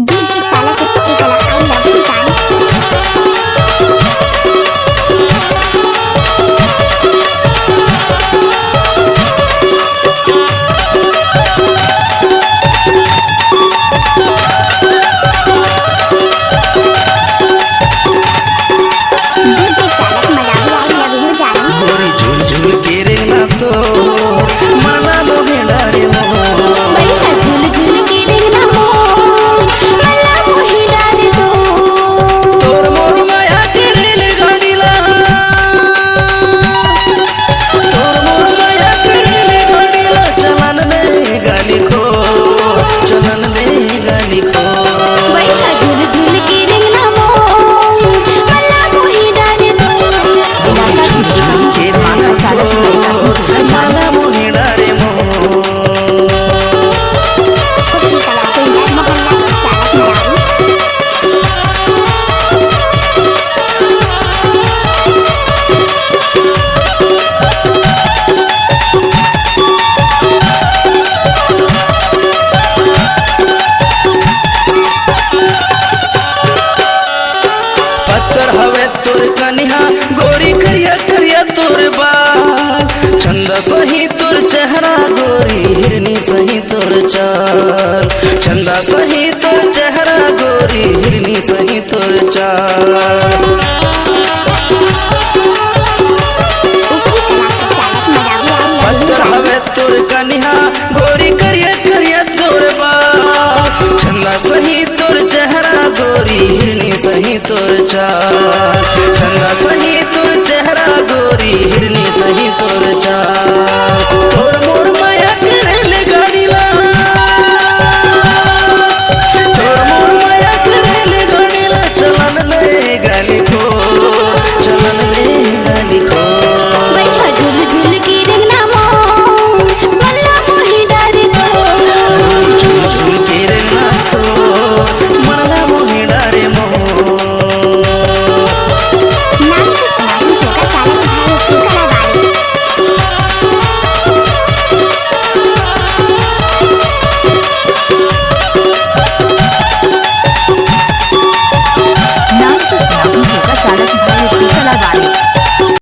DJ Chala Kutti Gala I love you dance. DJ Chala Malawi I love you dance. गोरी झूल झूल के रेंगना तो मना मोहे डारे मो बढ़िया झूल झूल के रेंगना हो मला मोही डाल दो। तोर मोर माया के रेल गाड़ीला तोर मोर माया के रेल गाड़ीला चलन दे गाड़ी खो चलन दे गाड़ी खो बढ़िया झूल झूल के रेंगना हो मला मोही डाल दो। गोरी झूल झूल के रेंगना तो मना मोहे डारे मो Kutti Gala Pindah Mohalla Chala Malawi. पत्थर हवे तोर कनिहा गोरी करिया करिया तोर बाल चंदा सही तोर चेहरा गोरी हिरनी सही तोर चाल चंदा सही तोर चेहरा गोरी हिरनी सही तोर चाल Kutti Gala Chala Malawi I love you पत्थर dance. हवे तोर कनिहा गोरी करिया करिया तोर बाल चंदा सही तोर चेहरा गोरी हिरनी सही तोर चाल चंदा सही तोर चेहरा गोरी हिरनी सही तोर चाल